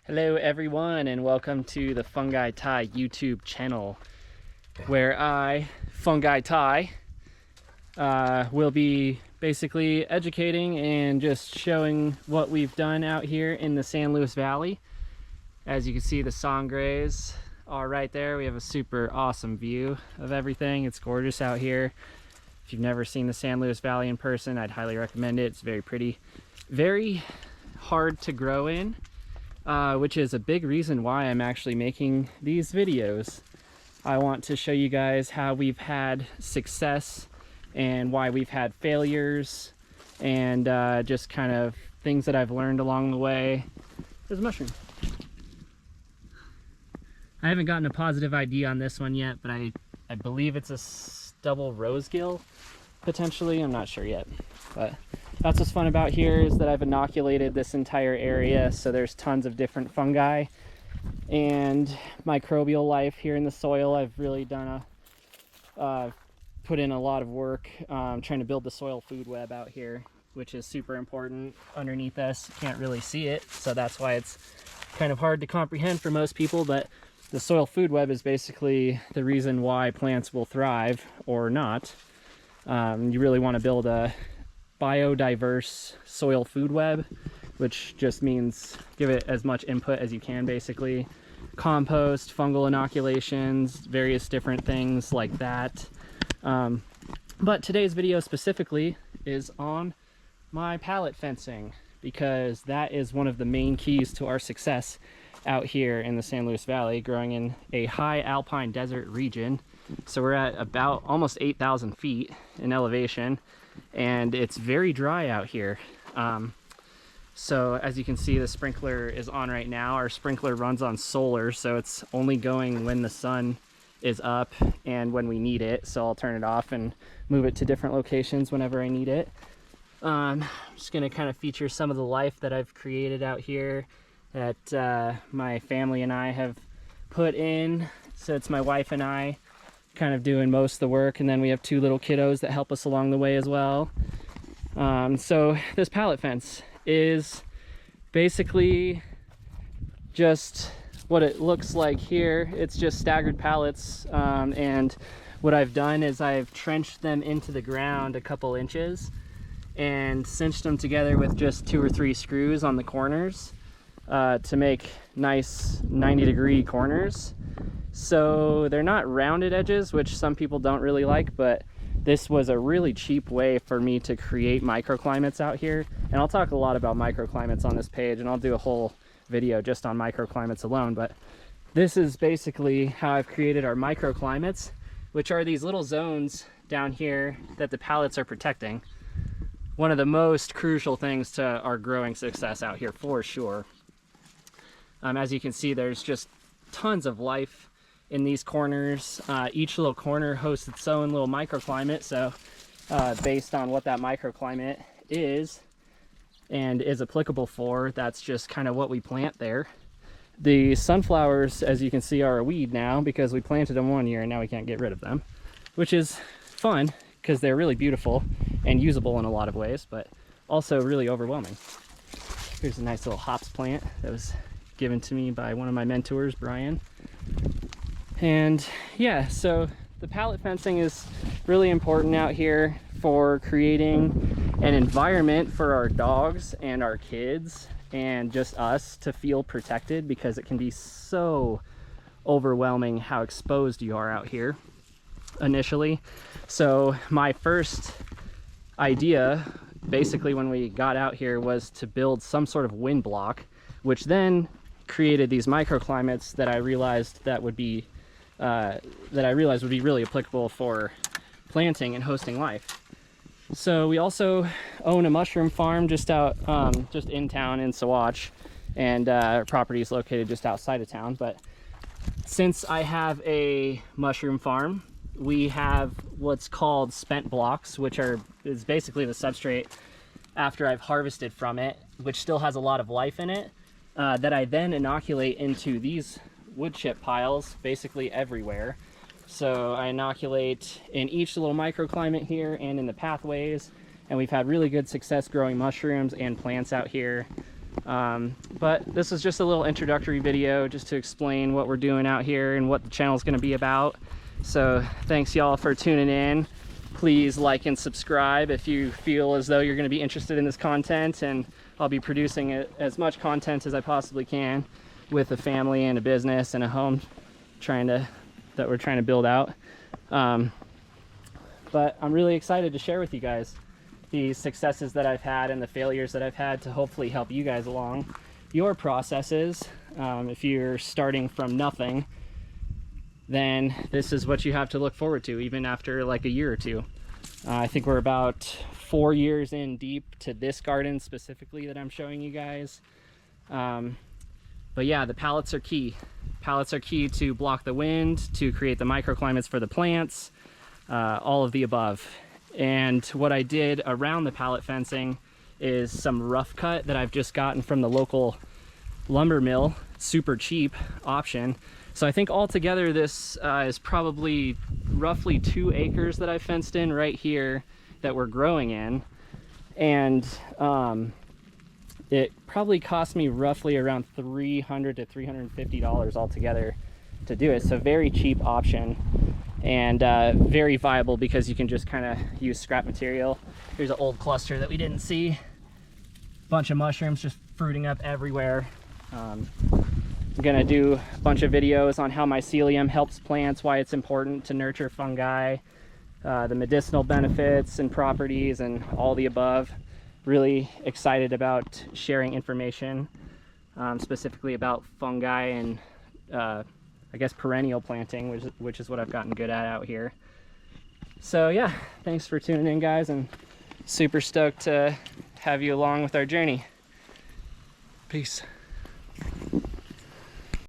Hello everyone, and welcome to the Fungi Ty YouTube channel, where I, Fungi Ty, will be basically educating and just showing what we've done out here in the San Luis Valley. As you can see, the sangres are right there. We have a super awesome view of everything. It's gorgeous out here. If you've never seen the San Luis Valley in person, I'd highly recommend it. It's very pretty, very hard to grow in. Which is a big reason why I'm actually making these videos. I want to show you guys how we've had success and why we've had failures, and just kind of things that I've learned along the way. There's a mushroom. I haven't gotten a positive ID on this one yet, but I believe it's a double rosegill, potentially. I'm not sure yet, but that's what's fun about here, is that I've inoculated this entire area, so there's tons of different fungi and microbial life here in the soil. I've really done put in a lot of work trying to build the soil food web out here, which is super important. Underneath us, you can't really see it, so that's why it's kind of hard to comprehend for most people, but the soil food web is basically the reason why plants will thrive or not. You really want to build a biodiverse soil food web, which just means give it as much input as you can, basically. Compost, fungal inoculations, various different things like that. But today's video specifically is on my pallet fencing, because that is one of the main keys to our success out here in the San Luis Valley, growing in a high alpine desert region. So we're at about almost 8,000 feet in elevation, and it's very dry out here. So as you can see, the sprinkler is on right now. Our sprinkler runs on solar, so it's only going when the sun is up and when we need it. So I'll turn it off and move it to different locations whenever I need it. I'm just gonna kind of feature some of the life that I've created out here that my family and I have put in. So it's my wife and I kind of doing most of the work, and then we have two little kiddos that help us along the way as well. So this pallet fence is basically just what it looks like here. It's just staggered pallets, and what I've done is I've trenched them into the ground a couple inches and cinched them together with just 2 or 3 screws on the corners to make nice 90-degree corners. So they're not rounded edges, which some people don't really like, but this was a really cheap way for me to create microclimates out here. And I'll talk a lot about microclimates on this page, and I'll do a whole video just on microclimates alone. But this is basically how I've created our microclimates, which are these little zones down here that the pallets are protecting. One of the most crucial things to our growing success out here, for sure. As you can see, there's just tons of life in these corners. Each little corner hosts its own little microclimate, so based on what that microclimate is and is applicable for, that's just kind of what we plant there. The sunflowers, as you can see, are a weed now because we planted them one year and now we can't get rid of them, which is fun because they're really beautiful and usable in a lot of ways, but also really overwhelming. Here's a nice little hops plant that was given to me by one of my mentors, Brian. And yeah, so the pallet fencing is really important out here for creating an environment for our dogs and our kids and just us to feel protected, because it can be so overwhelming how exposed you are out here initially. So my first idea, basically when we got out here, was to build some sort of wind block, which then created these microclimates that I realized would be really applicable for planting and hosting life. So we also own a mushroom farm just in town in Saguache, and our property is located just outside of town. But since I have a mushroom farm, we have what's called spent blocks, which is basically the substrate after I've harvested from it, which still has a lot of life in it, that I then inoculate into these wood chip piles basically everywhere. So I inoculate in each little microclimate here and in the pathways, and we've had really good success growing mushrooms and plants out here. But this was just a little introductory video just to explain what we're doing out here and what the channel is going to be about. So thanks y'all for tuning in. Please like and subscribe if you feel as though you're going to be interested in this content, and I'll be producing as much content as I possibly can with a family and a business and a home that we're trying to build out. But I'm really excited to share with you guys the successes that I've had and the failures that I've had to hopefully help you guys along your processes. If you're starting from nothing, then this is what you have to look forward to, even after like a year or two. I think we're about 4 years in deep to this garden specifically that I'm showing you guys. But yeah, the pallets are key. Pallets are key to block the wind, to create the microclimates for the plants, all of the above. And what I did around the pallet fencing is some rough cut that I've just gotten from the local lumber mill, super cheap option. So I think altogether this is probably roughly 2 acres that I fenced in right here that we're growing in. And it probably cost me roughly around $300 to $350 altogether to do it. So very cheap option, and very viable because you can just kind of use scrap material. Here's an old cluster that we didn't see. Bunch of mushrooms just fruiting up everywhere. I'm gonna do a bunch of videos on how mycelium helps plants, why it's important to nurture fungi, the medicinal benefits and properties, and all the above. Really excited about sharing information, specifically about fungi and I guess perennial planting, which is what I've gotten good at out here. So yeah, thanks for tuning in, guys, and super stoked to have you along with our journey. Peace.